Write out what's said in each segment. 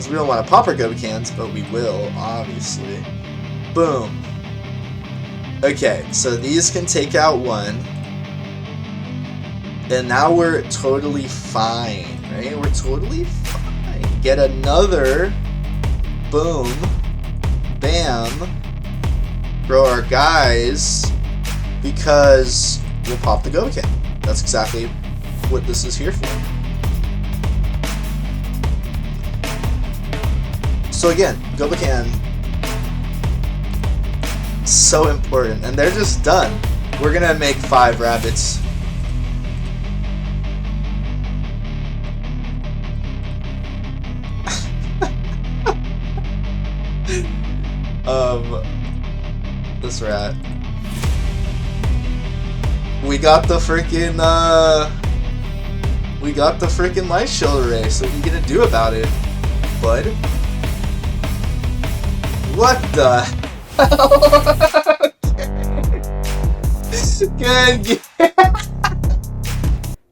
Because we don't want to pop our Gobakans, but we will, obviously. Boom. Okay, so these can take out one. And now we're totally fine, right? We're totally fine. Get another. Boom. Bam. Grow our guys. Because we'll pop the Gobakan. That's exactly what this is here for. So again, Gobakan, so important. And they're just done. We're gonna make 5 rabbits. This rat. We got the freaking light shield array, so what are you gonna do about it, bud? What the hell? Good.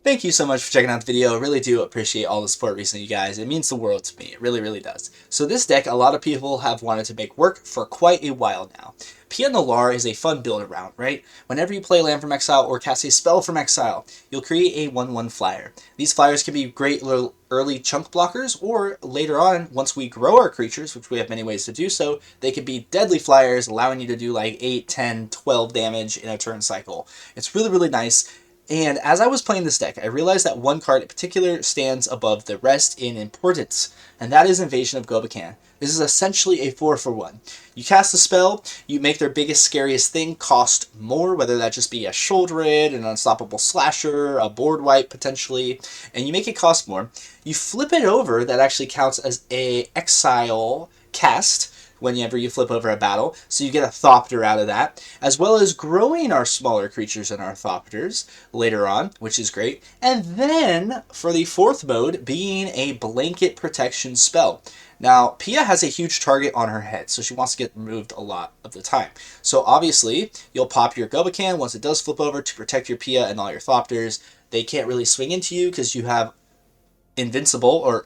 Thank you so much for checking out the video. I really do appreciate all the support recently, you guys. It means the world to me. It really, really does. So this deck, a lot of people have wanted to make work for quite a while now. Pia Nalaar is a fun build around, right? Whenever you play land from exile or cast a spell from exile, you'll create a 1/1 flyer. These flyers can be great little early chunk blockers, or later on, once we grow our creatures, which we have many ways to do so, they can be deadly flyers, allowing you to do like 8, 10, 12 damage in a turn cycle. It's really, really nice. And as I was playing this deck, I realized that one card in particular stands above the rest in importance, and that is Invasion of Gobakan. This is essentially a 4-for-1. You cast a spell, you make their biggest, scariest thing cost more, whether that just be a shoulder it, an unstoppable slasher, a board wipe potentially, and you make it cost more. You flip it over, that actually counts as a exile cast, whenever you flip over a battle, so you get a Thopter out of that, as well as growing our smaller creatures in our Thopters later on, which is great. And then, for the 4th mode, being a blanket protection spell. Now, Pia has a huge target on her head, so she wants to get removed a lot of the time. So obviously, you'll pop your Gobakan once it does flip over to protect your Pia and all your Thopters. They can't really swing into you because you have invincible or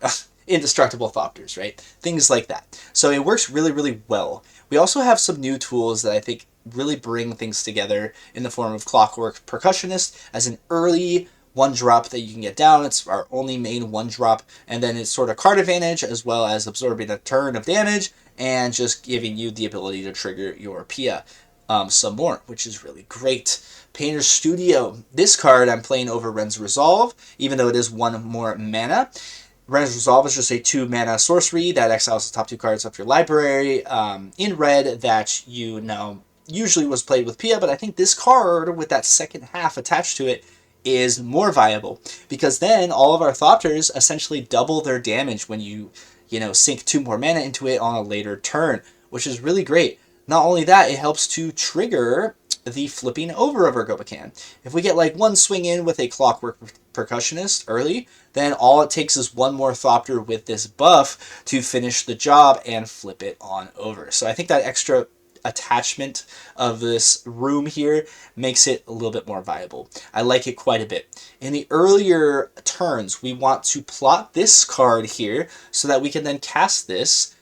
indestructible Thopters, right? Things like that. So it works really, really well. We also have some new tools that I think really bring things together in the form of Clockwork Percussionist as an early 1-drop that you can get down. It's our only main 1-drop, and then it's sort of card advantage as well as absorbing a turn of damage and just giving you the ability to trigger your Pia some more, which is really great. Painter's Studio. This card I'm playing over Ren's Resolve, even though it is 1 more mana. Ren's Resolve is just a 2-mana sorcery that exiles the top 2 cards of your library in red that you know usually was played with Pia, but I think this card with that second half attached to it is more viable, because then all of our Thopters essentially double their damage when you sink 2 more mana into it on a later turn, which is really great. Not only that, it helps to trigger the flipping over of our Gobakan. If we get like 1 swing in with a Clockwork Percussionist early, then all it takes is 1 more Thopter with this buff to finish the job and flip it on over. So I think that extra attachment of this room here makes it a little bit more viable. I like it quite a bit. In the earlier turns, we want to plot this card here so that we can then cast this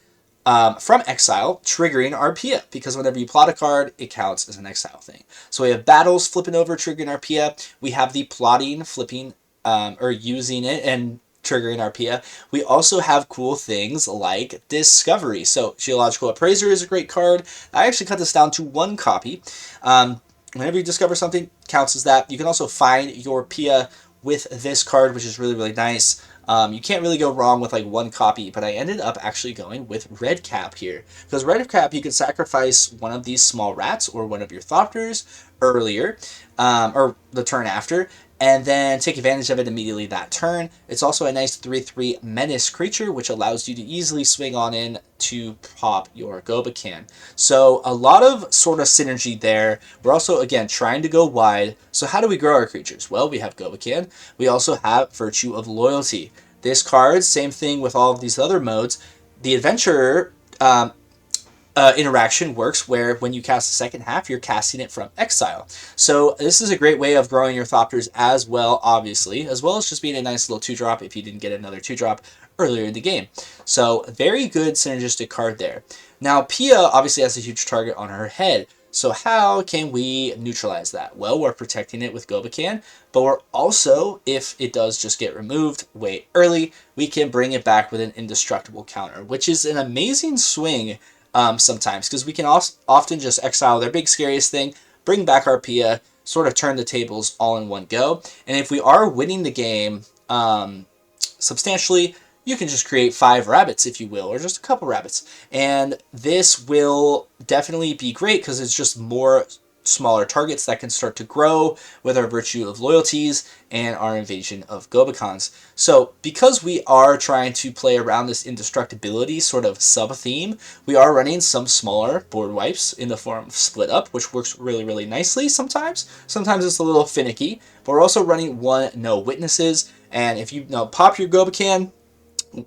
from exile, triggering our Pia, because whenever you plot a card, it counts as an exile thing. So we have battles flipping over, triggering our Pia. We have the plotting, flipping, or using it and triggering our Pia. We also have cool things like Discovery. So Geological Appraiser is a great card. I actually cut this down to 1 copy. Whenever you discover something, counts as that. You can also find your Pia with this card, which is really, really nice. You can't really go wrong with like 1 copy, but I ended up actually going with Red Cap here. Because Red Cap, you can sacrifice one of these small rats or one of your Thopters earlier, or the turn after, and then take advantage of it immediately that turn. It's also a nice 3/3 menace creature, which allows you to easily swing on in to pop your Gobakan. So a lot of sort of synergy there. We're also, again, trying to go wide. So how do we grow our creatures? Well, we have Gobakan. We also have Virtue of Loyalty. This card, same thing with all of these other modes. The Adventurer interaction works where when you cast the second half, you're casting it from exile. So this is a great way of growing your Thopters as well, obviously, as well as just being a nice little 2-drop if you didn't get another 2-drop earlier in the game. So very good synergistic card there. Now Pia obviously has a huge target on her head. So how can we neutralize that? Well, we're protecting it with Gobakan, but we're also, if it does just get removed way early, we can bring it back with an Indestructible counter, which is an amazing swing sometimes, because we can often just exile their big scariest thing, bring back our Pia, sort of turn the tables all in one go. And if we are winning the game substantially, you can just create 5 rabbits, if you will, or just a couple rabbits. And this will definitely be great because it's just more smaller targets that can start to grow with our Virtue of Loyalties and our Invasion of Gobakans. So because we are trying to play around this indestructibility sort of sub-theme, we are running some smaller board wipes in the form of Split Up, which works really, really nicely sometimes. Sometimes it's a little finicky, but we're also running 1 No Witnesses. And if you pop your Gobakan,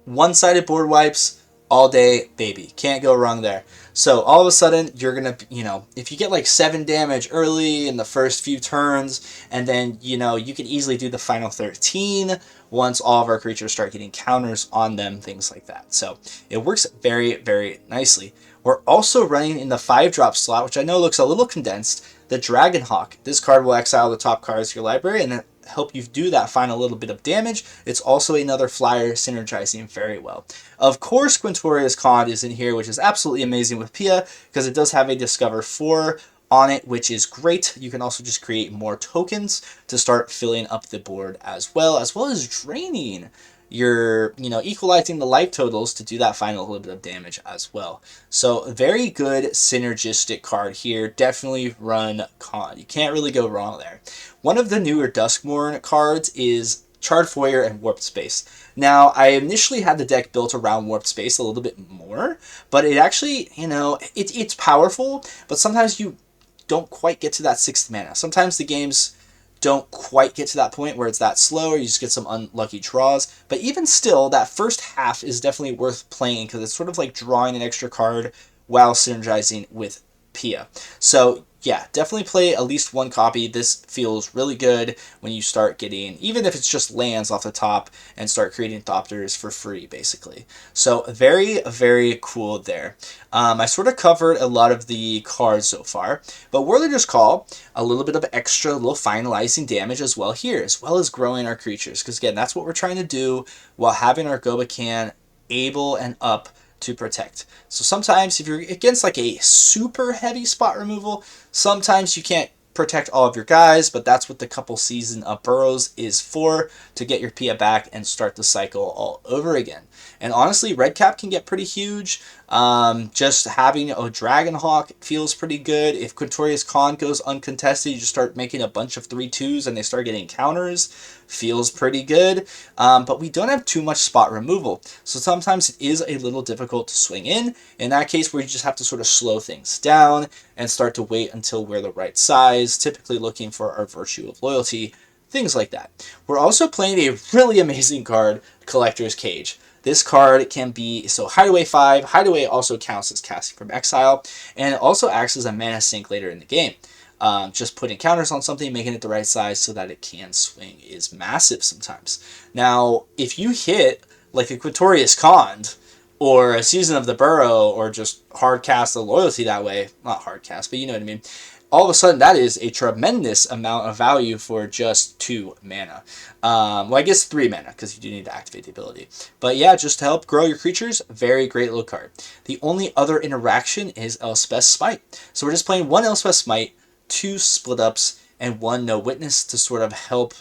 one-sided board wipes all day, baby. Can't go wrong there. So all of a sudden, you're going to, if you get like 7 damage early in the first few turns, and then, you can easily do the final 13 once all of our creatures start getting counters on them, things like that. So it works very, very nicely. We're also running in the 5-drop slot, which I know looks a little condensed, the Dragonhawk. This card will exile the top cards of your library and help you do that final little bit of damage. It's also another flyer synergizing very well. Of course, Quintorius Kand is in here, which is absolutely amazing with Pia, because it does have a Discover 4 on it, which is great. You can also just create more tokens to start filling up the board as well as draining your, equalizing the life totals to do that final little bit of damage as well. So very good synergistic card here. Definitely run Kand. You can't really go wrong there. One of the newer Duskmourn cards is Charred Foyer and Warped Space. Now, I initially had the deck built around Warped Space a little bit more, but it actually, it's powerful, but sometimes you don't quite get to that 6th mana. Sometimes the games don't quite get to that point where it's that slow, or you just get some unlucky draws. But even still, that first half is definitely worth playing because it's sort of like drawing an extra card while synergizing with Pia. So yeah, definitely play at least 1 copy. This feels really good when you start getting, even if it's just lands off the top, and start creating Thopters for free, basically. So very, very cool there. I sort of covered a lot of the cards so far, but Warlorder's Call, a little bit of extra, little finalizing damage as well here, as well as growing our creatures, because again, that's what we're trying to do while having our Gobakan able and up to protect. So sometimes if you're against like a super heavy spot removal, sometimes you can't protect all of your guys, but that's what the couple season of Burrows is for, to get your Pia back and start the cycle all over again. And honestly, red cap can get pretty huge. Just having a Dragonhawk feels pretty good. If Quintorius Kand goes uncontested, you just start making a bunch of 3/2s and they start getting counters. Feels pretty good. But we don't have too much spot removal. So sometimes it is a little difficult to swing in. In that case, where you just have to sort of slow things down and start to wait until we're the right size, typically looking for our Virtue of Loyalty, things like that. We're also playing a really amazing card, Collector's Cage. This card can be, so Hideaway 5, Hideaway also counts as casting from exile, and it also acts as a mana sink later in the game. Just putting counters on something, making it the right size so that it can swing is massive sometimes. Now, if you hit like a Quintorius Kand, or a Season of the Burrow, or just hard cast the Loyalty that way, not hard cast, but you know what I mean, all of a sudden that is a tremendous amount of value for just 2 mana. Well, I guess 3 mana, because you do need to activate the ability. But yeah, just to help grow your creatures, very great little card. The only other interaction is Elspeth's Smite. So we're just playing 1 Elspeth's Smite, 2 Split Ups, and 1 No Witness to sort of help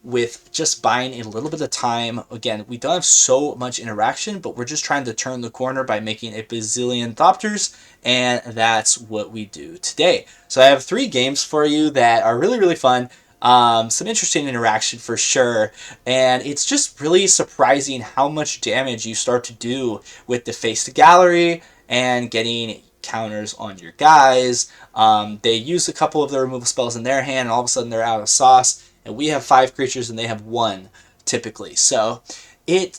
with just buying a little bit of time. Again, we don't have so much interaction, but we're just trying to turn the corner by making a bazillion Thopters, and that's what we do today. So I have 3 games for you that are really, really fun. Some interesting interaction for sure, and it's just really surprising how much damage you start to do with Defaced Gallery and getting counters on your guys. They use a couple of the removal spells in their hand, and all of a sudden they're out of sauce. And we have 5 creatures and they have 1 typically. So It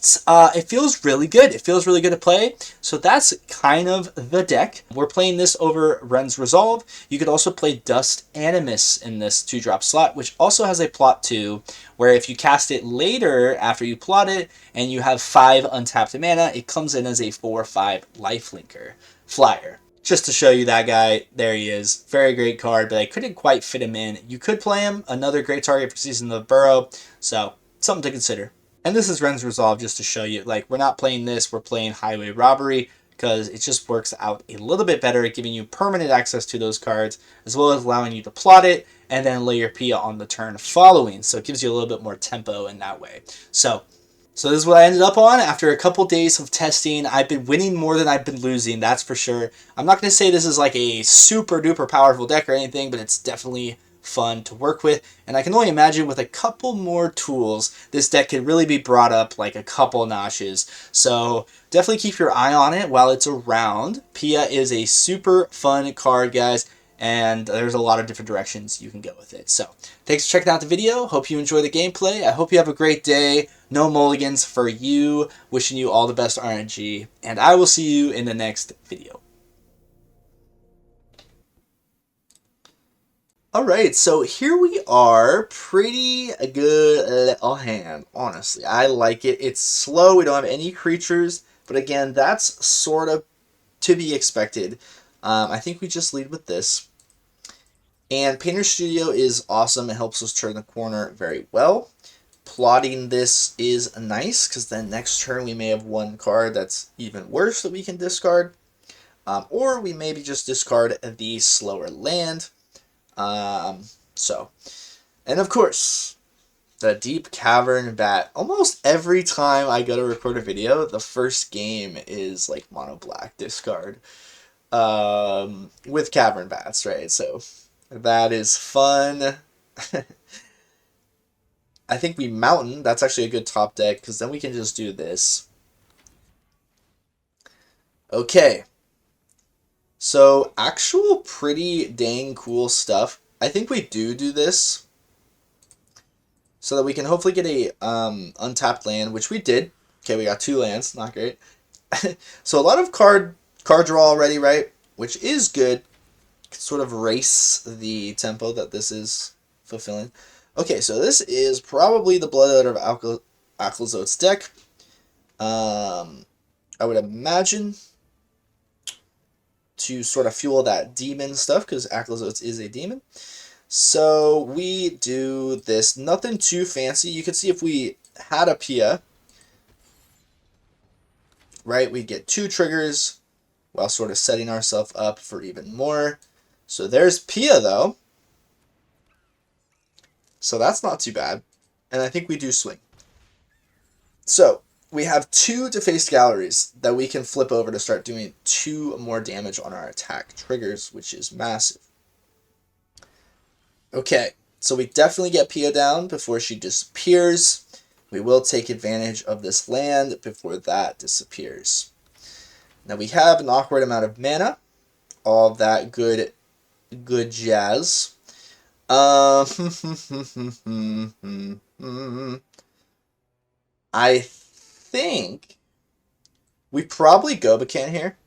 feels really good. It feels really good to play. So that's kind of the deck. We're playing this over Ren's Resolve. You could also play Dust Animus in this 2-drop slot, which also has a plot 2, where if you cast it later after you plot it and you have 5 untapped mana, it comes in as a 4/5 lifelinker flyer. Just to show you that guy, there he is. Very great card, but I couldn't quite fit him in. You could play him, another great target for Season of Burrow, so something to consider. And this is Ren's Resolve just to show you, like, we're not playing this, we're playing Highway Robbery, because it just works out a little bit better at giving you permanent access to those cards, as well as allowing you to plot it, and then lay your Pia on the turn following, so it gives you a little bit more tempo in that way. So this is what I ended up on. After a couple days of testing, I've been winning more than I've been losing, that's for sure. I'm not going to say this is like a super duper powerful deck or anything, but it's definitely fun to work with, and I can only imagine with a couple more tools, this deck could really be brought up like a couple notches. So definitely keep your eye on it while it's around. Pia is a super fun card, guys, and there's a lot of different directions you can go with it. So thanks for checking out the video. Hope you enjoy the gameplay. I hope you have a great day. No mulligans for you. Wishing you all the best RNG, and I will see you in the next video. Alright, so here we are. Pretty good little hand, honestly. I like it. It's slow. We don't have any creatures, but again, that's sort of to be expected. I think we just lead with this. And Painter Studio is awesome. It helps us turn the corner very well. Plotting this is nice, because then next turn we may have one card that's even worse that we can discard. Or we maybe just discard the slower land. And of course, the Deep Cavern Bat. Almost every time I go to record a video, the first game is like mono black discard with Cavern Bats, right? So that is fun. I think we Mountain. That's actually a good top deck, because then we can just do this. Okay. So, actual pretty dang cool stuff. I think we do this so that we can hopefully get a untapped land, which we did. Okay, we got 2 lands. Not great. So, a lot of card draw already, right? Which is good. Sort of race the tempo that this is fulfilling. Okay, so this is probably the Blood Out of Aclazot's deck. I would imagine to sort of fuel that demon stuff, because Aclazotz is a demon. So we do this. Nothing too fancy. You can see if we had a Pia, right, we'd get 2 triggers while sort of setting ourselves up for even more. So there's Pia, though. So that's not too bad. And I think we do swing. So we have 2 Defaced Galleries that we can flip over to start doing 2 more damage on our attack triggers, which is massive. Okay, so we definitely get Pia down before she disappears. We will take advantage of this land before that disappears. Now we have an awkward amount of mana. All that good jazz. I think we probably Gobakan here.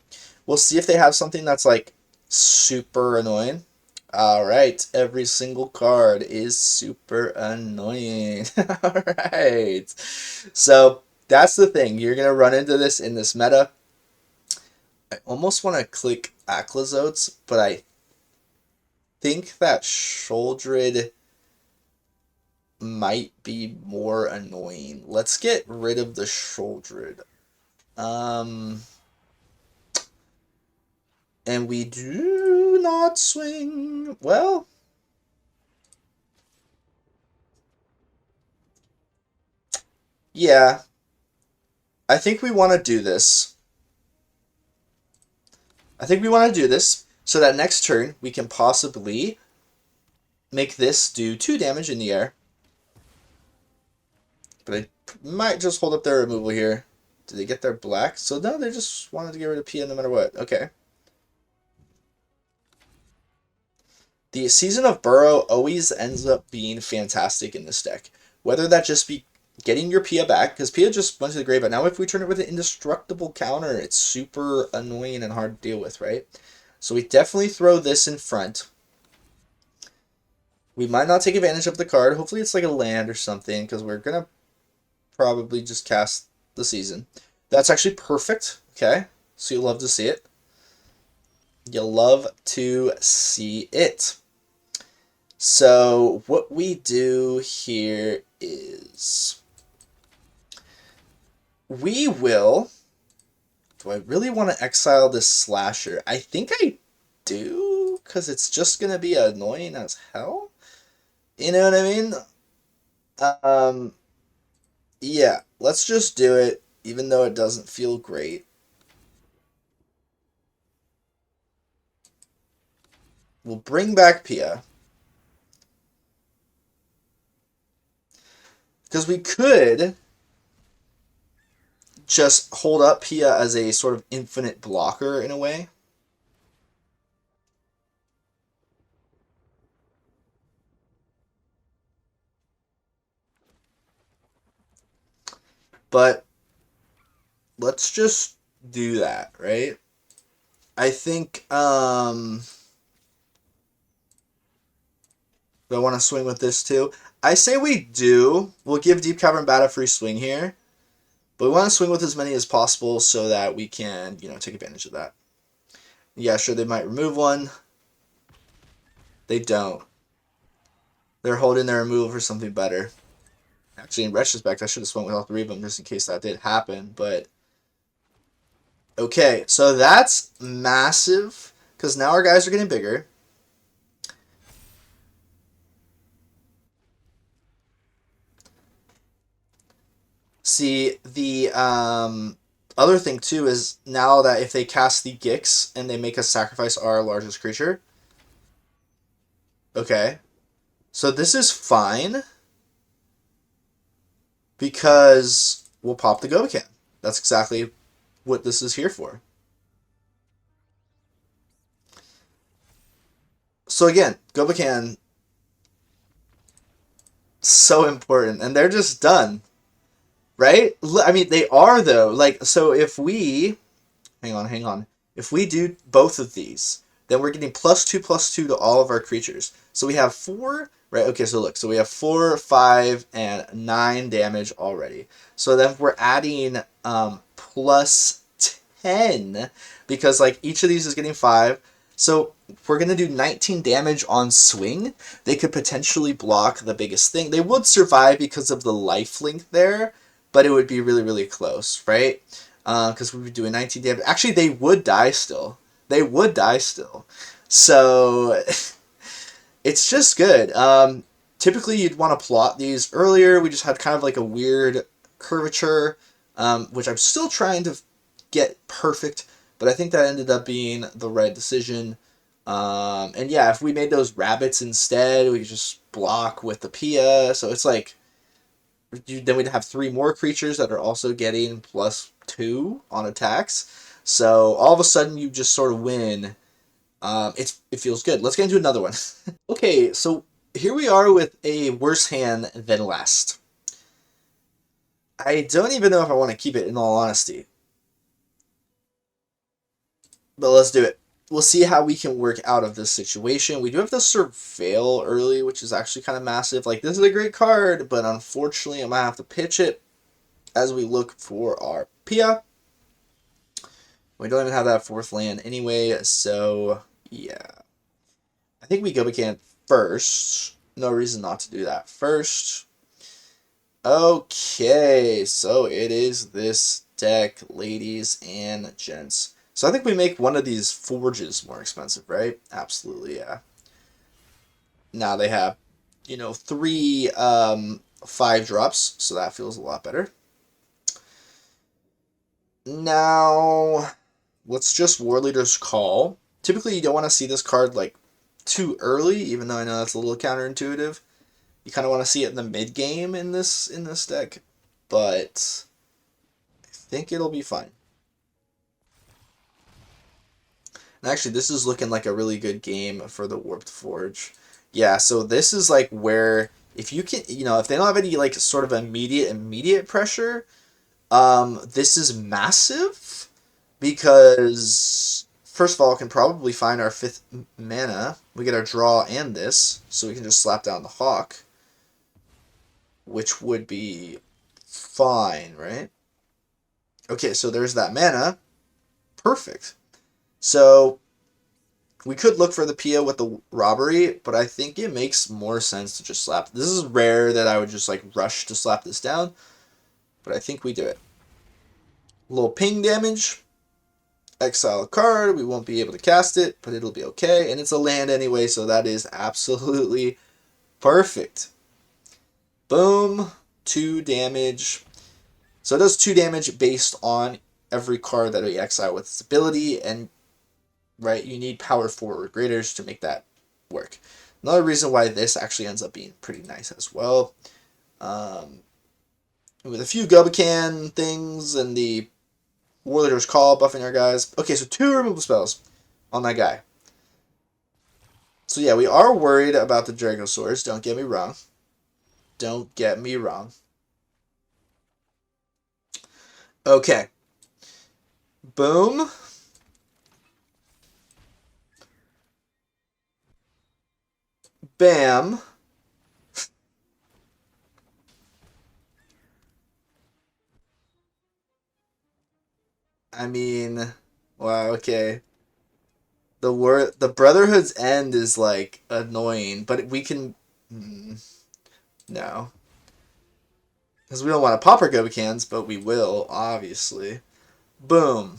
We'll see if they have something that's like super annoying. Alright, every single card is super annoying. Alright. So that's the thing. You're going to run into this in this meta. I almost want to click Aclazotz, but I think that Sholdred might be more annoying. Let's get rid of the Sholdred. And we do not swing. Well, yeah. I think we want to do this. So that next turn we can possibly make this do 2 damage in the air. But I might just hold up their removal here. Did they get their black? So no, they just wanted to get rid of Pia no matter what. Okay. The Season of Burrow always ends up being fantastic in this deck. Whether that just be getting your Pia back, because Pia just went to the grave. But now if we turn it with an indestructible counter, it's super annoying and hard to deal with, right? So we definitely throw this in front. We might not take advantage of the card. Hopefully it's like a land or something, because we're going to probably just cast the season. That's actually perfect. Okay, so you'll love to see it. You'll love to see it. So what we do here is we will... Do I really want to exile this slasher? I think I do, because it's just going to be annoying as hell. You know what I mean? Yeah, let's just do it, even though it doesn't feel great. We'll bring back Pia. Because we could just hold up Pia as a sort of infinite blocker in a way. But let's just do that, right? I think, do I want to swing with this too? I say we do. We'll give Deep Cavern Bat a free swing here. But we want to swing with as many as possible so that we can, you know, take advantage of that. Yeah, sure, they might remove one. They don't. They're holding their removal for something better. Actually, in retrospect, I should have swung with all three of them just in case that did happen, but... Okay, so that's massive, because now our guys are getting bigger. See, the other thing, too, is now that if they cast the Gix and they make us sacrifice our largest creature... Okay. So this is fine, because we'll pop the Gobakan. That's exactly what this is here for. So again, Gobakan, so important, and they're just done, right? I mean, they are though. Like, so if we, hang on, if we do both of these, then we're getting +2/+2 to all of our creatures. So we have 4, right? Okay, so look, so we have 4, 5, and 9 damage already. So then we're adding +10, because like each of these is getting 5. So we're going to do 19 damage on swing. They could potentially block the biggest thing. They would survive because of the lifelink there, but it would be really, really close, right? Because we'd be doing 19 damage. Actually, they would die still. They would die still. So it's just good. Typically, you'd want to plot these earlier. We just had kind of like a weird curvature, which I'm still trying to get perfect, but I think that ended up being the right decision. And yeah, if we made those rabbits instead, we could just block with the Pia. So it's like, then we'd have 3 more creatures that are also getting +2 on attacks. So all of a sudden you just sort of win. It feels good. Let's get into another one. Okay, so here we are with a worse hand than last. I don't even know if I want to keep it, in all honesty. But let's do it. We'll see how we can work out of this situation. We do have to Surveil early, which is actually kind of massive. Like, this is a great card, but unfortunately I might have to pitch it as we look for our Pia. We don't even have that 4th land anyway, so yeah. I think we Gobakan first. No reason not to do that first. Okay, so it is this deck, ladies and gents. So I think we make one of these forges more expensive, right? Absolutely, yeah. Now they have, you know, 3 5-drops, so that feels a lot better. Now, let's just War Leader's Call. Typically, you don't want to see this card, like, too early, even though I know that's a little counterintuitive. You kind of want to see it in the mid-game in this deck, but I think it'll be fine. And actually, this is looking like a really good game for the Warped Forge. Yeah, so this is like where if you can, you know, if they don't have any like sort of immediate pressure, this is massive because first of all, can probably find our 5th mana. We get our draw and this, so we can just slap down the Hawk, which would be fine, right? Okay, so there's that mana. Perfect. So we could look for the Pia with the robbery, but I think it makes more sense to just slap. This is rare that I would just like rush to slap this down, but I think we do it. A little ping damage. Exile a card. We won't be able to cast it, but it'll be okay. And it's a land anyway, so that is absolutely perfect. Boom. 2 damage. So it does 2 damage based on every card that we exile with its ability, and right, you need power 4 or greater to make that work. Another reason why this actually ends up being pretty nice as well. With a few Gobakan things and the Warlorder's Call buffing our guys. Okay, so 2 removal spells on that guy. So yeah, we are worried about the Dragosaurs, don't get me wrong. Don't get me wrong. Okay. Boom. Bam. I mean, wow, okay. The Brotherhood's End is like annoying, but we can no. Because we don't want to pop our Gobakans, but we will, obviously. Boom.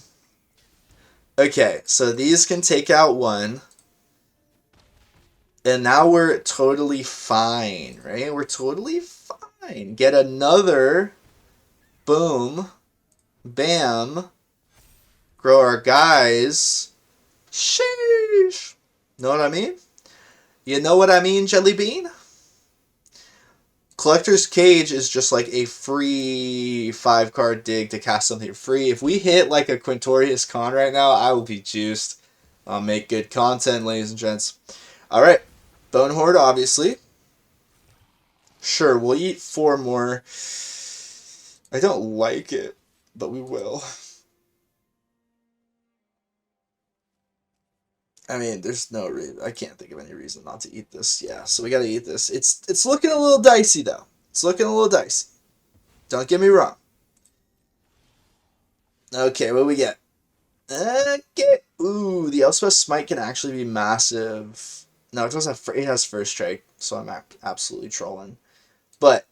Okay, so these can take out 1. And now we're totally fine, right? We're totally fine. Get another. Boom. Bam. Grow our guys. Sheesh. Know what I mean? You know what I mean, Jelly Bean? Collector's Cage is just like a free 5-card dig to cast something free. If we hit like a Quintorius Kand right now, I will be juiced. I'll make good content, ladies and gents. Alright. Bone Horde, obviously. Sure, we'll eat 4 more. I don't like it, but we will. I mean, there's no reason. I can't think of any reason not to eat this. Yeah, so we gotta eat this. It's looking a little dicey, though. It's looking a little dicey. Don't get me wrong. Okay, what do we get? Okay. Ooh, the Elspeth Smite can actually be massive. No, it doesn't have. It has First Strike, so I'm absolutely trolling. But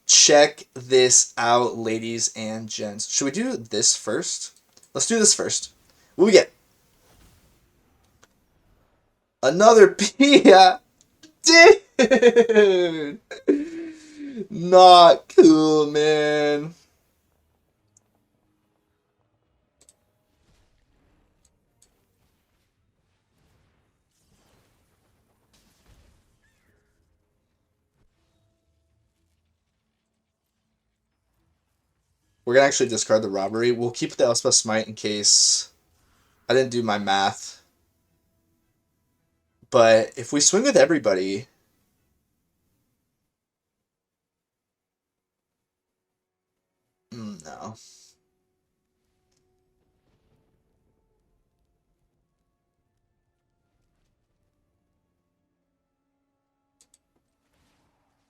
check this out, ladies and gents. Should we do this first? Let's do this first. What do we get? Another Pia! Dude! Not cool, man. We're going to actually discard the robbery. We'll keep the Elspeth Smite in case I didn't do my math. But if we swing with everybody... no.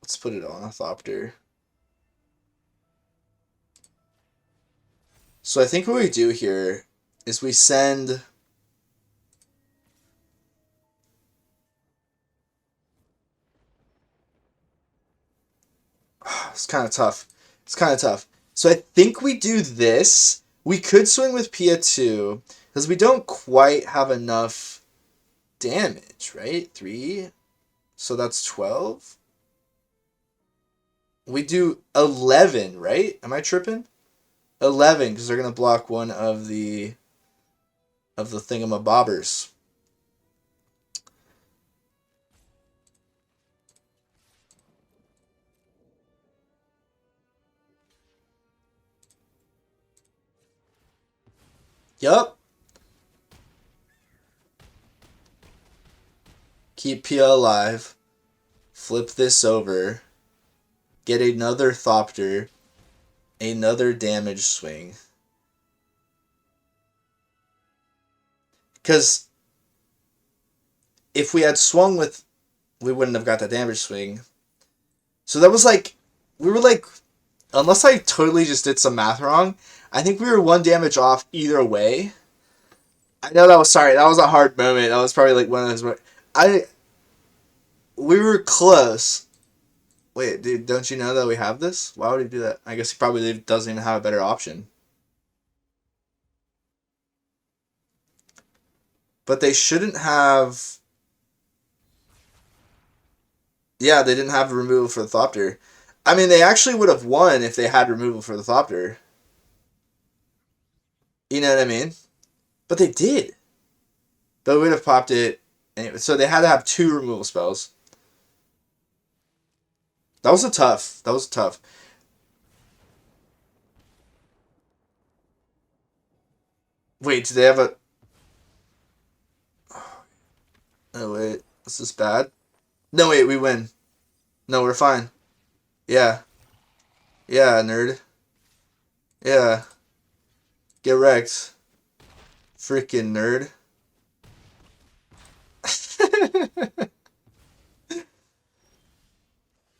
Let's put it on a Thopter. So I think what we do here is we send... It's kind of tough. It's kind of tough. So I think we do this. We could swing with Pia too, because we don't quite have enough damage, right? 3. So that's 12. We do 11, right? Am I tripping? 11, because they're going to block one of the thingamabobbers. Yup. Keep Pia alive. Flip this over. get another Thopter, another damage swing. Because if we had swung with, we wouldn't have got that damage swing. So that was like, we were like, unless I totally just did some math wrong, I think we were 1 damage off either way. I know that was, sorry, that was a hard moment. That was probably like one of those, we were close. Wait, dude, don't you know that we have this? Why would he do that? I guess he probably doesn't even have a better option. But they shouldn't have... Yeah, they didn't have removal for the Thopter. I mean, they actually would have won if they had removal for the Thopter. You know what I mean? But they did. But we would have popped it. Anyway, so they had to have 2 removal spells. That was tough. That was tough. Wait, do they have a... Oh, wait. This is bad. No, wait, we win. No, we're fine. Yeah. Yeah, nerd. Yeah. Get wrecked. Freaking nerd.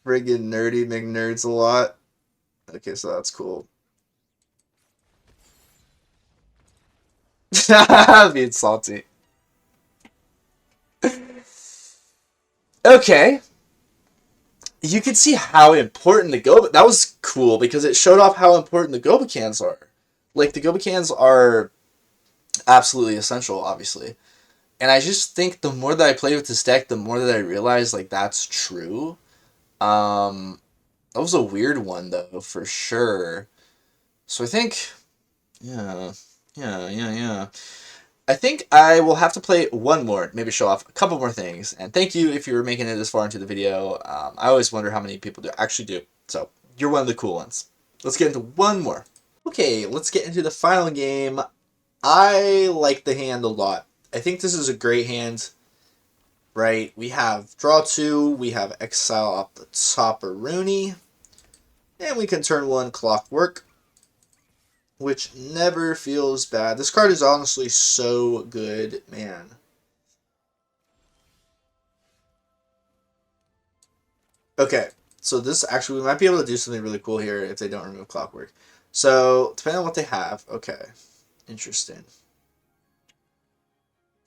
Friggin' nerdy McNerds a lot. Okay, so that's cool. Being salty. Okay. You can see how important the Goba... That was cool because it showed off how important the Gobakans are. Like, the Gobakans are absolutely essential, obviously. And I just think the more that I play with this deck, the more that I realize, like, that's true. That was a weird one, though, for sure. So I think... Yeah. I think I will have to play one more, maybe show off a couple more things. And thank you if you were making it this far into the video. I always wonder how many people actually do. So, you're one of the cool ones. Let's get into one more. Okay, let's get into the final game. I like the hand a lot. I think this is a great hand. Right, we have draw 2, we have exile up the top of Rooney, and we can turn 1 Clockwork, which never feels bad. This card is honestly so good, man. Okay, so this actually, we might be able to do something really cool here if they don't remove Clockwork. So, depending on what they have, okay, interesting.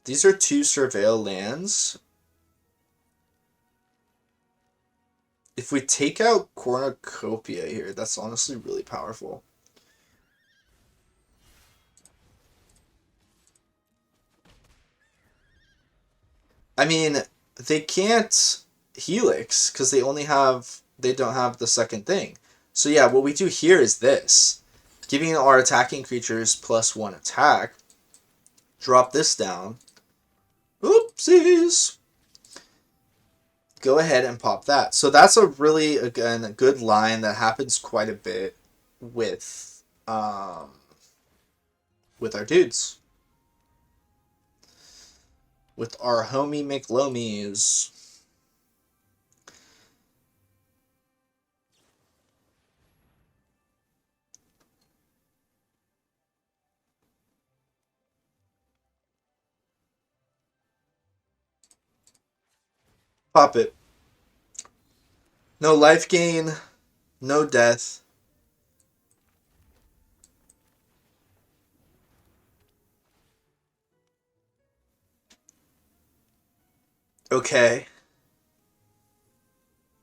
These are 2 Surveil lands. If we take out Cornucopia here, that's honestly really powerful. I mean, they can't Helix because they don't have the second thing. So yeah, what we do here is this. Giving our attacking creatures +1 attack. Drop this down. Oopsies! Go ahead and pop that. So that's a really, again, a good line that happens quite a bit with our dudes. With our homie McLomies. Pop it. No life gain, no death. Okay.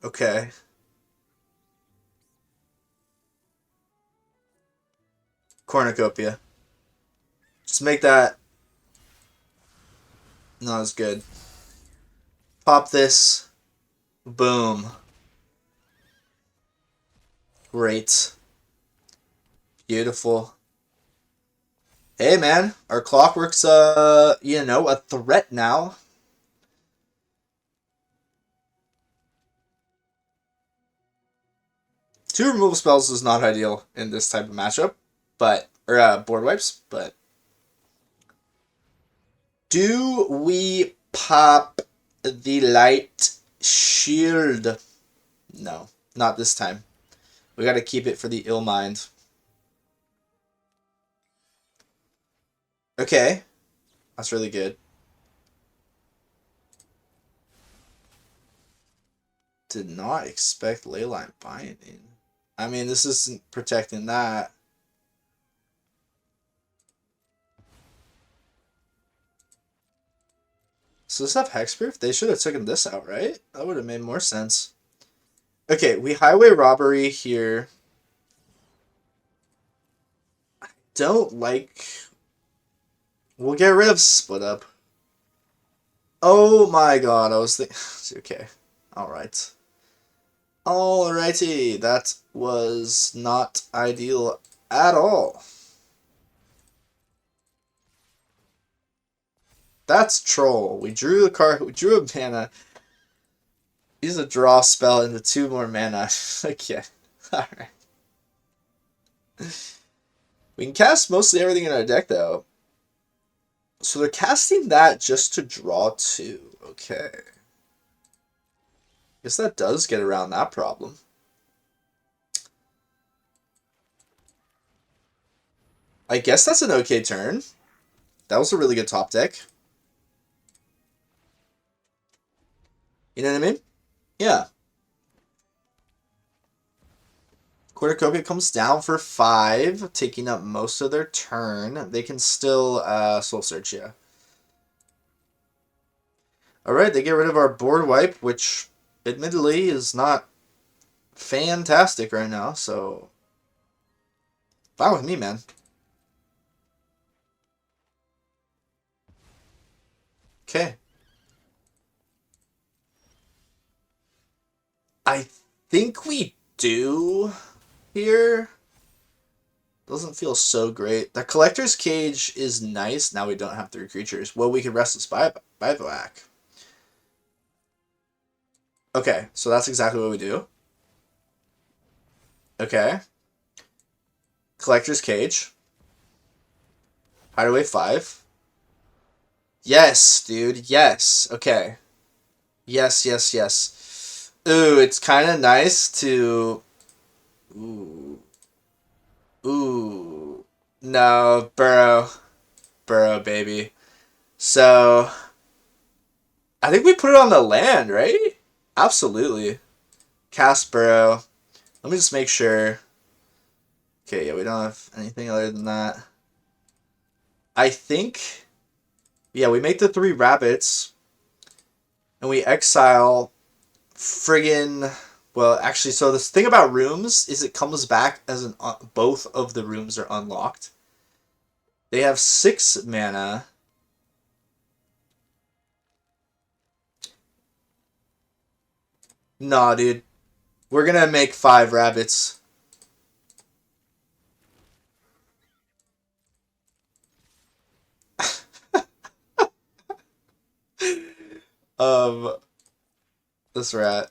Okay. Cornucopia. Just make that not as good. Pop this. Boom. Great. Beautiful. Hey, man. Our Clockwork's, you know, a threat now. Two removal spells is not ideal in this type of matchup, but, or board wipes, but. Do we pop the light shield? No. Not this time. We gotta keep it for the ill mind. Okay. That's really good. Did not expect Leyline Binding. I mean, this isn't protecting that. So does this have hexproof? They should have taken this out, right? That would have made more sense. Okay, we highway robbery here. I don't like... We'll get rid of split up. Oh my god, I was thinking... Okay, alright. Alrighty, that was not ideal at all. That's troll. We drew the card. We drew a mana. Use a draw spell into 2 more mana. Okay. Alright. We can cast mostly everything in our deck, though. So they're casting that just to draw 2. Okay. Guess that does get around that problem. I guess that's an okay turn. That was a really good top deck. You know what I mean? Yeah. Cornucopia comes down for 5, taking up most of their turn. They can still Soul Search, yeah. Alright, they get rid of our board wipe, which admittedly is not fantastic right now, so fine with me, man. Okay. I think we do here. Doesn't feel so great. The Collector's Cage is nice. Now we don't have 3 creatures. Well, we could Restless Bivouac. Okay, so that's exactly what we do. Okay. Collector's Cage. Hideaway 5. Yes, dude. Yes. Okay. Yes, yes, yes. Ooh, it's kind of nice to... Ooh. Ooh. No, Burrow. Burrow, baby. So... I think we put it on the land, right? Absolutely. Cast Burrow. Let me just make sure. Okay, yeah, we don't have anything other than that. I think... Yeah, we make the 3 rabbits. And we exile friggin... Well, actually, so the thing about rooms is it comes back as an... both of the rooms are unlocked. They have 6 mana. Nah, dude. We're gonna make 5 rabbits. This rat.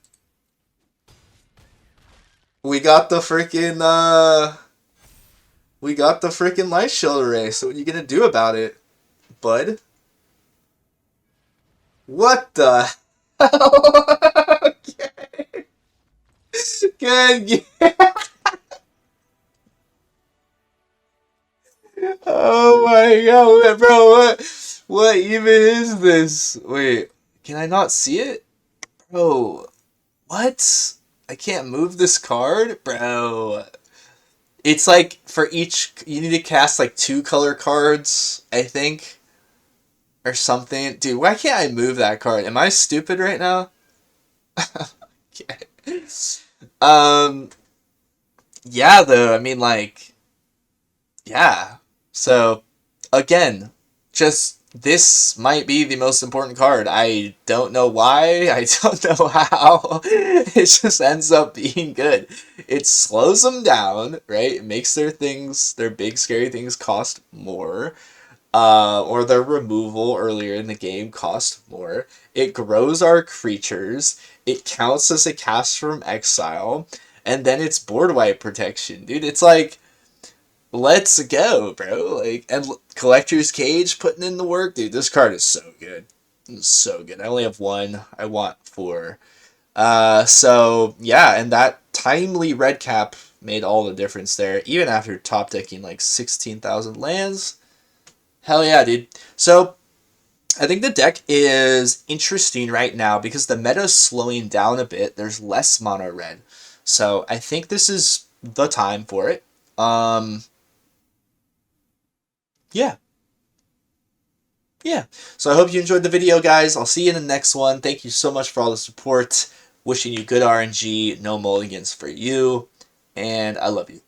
We got the freaking, we got the freaking light shield array, so what are you gonna do about it, bud? What the hell? Okay. Good. Oh my god, bro, what even is this? Wait, can I not see it? Bro, what? I can't move this card? Bro. It's like, for each, you need to cast like 2 color cards, I think. Or something. Dude, why can't I move that card? Am I stupid right now? Okay. Yeah, though, I mean, like, yeah. So, again, just, this might be the most important card. I don't know why. I don't know how. It just ends up being good. It slows them down, right? It makes their things, their big scary things cost more. Or their removal earlier in the game cost more. It grows our creatures. It counts as a cast from exile. And then it's board wipe protection. Dude, it's like, let's go, bro. Like, and Collector's Cage putting in the work. Dude, this card is so good. It's so good. I only have 1. I want 4. So, yeah, and that timely red cap made all the difference there, even after top decking like 16,000 lands. Hell yeah, dude. So, I think the deck is interesting right now because the meta's slowing down a bit. There's less mono red. So, I think this is the time for it. Yeah. Yeah. So I hope you enjoyed the video, guys. I'll see you in the next one. Thank you so much for all the support. Wishing you good RNG. No mulligans for you. And I love you.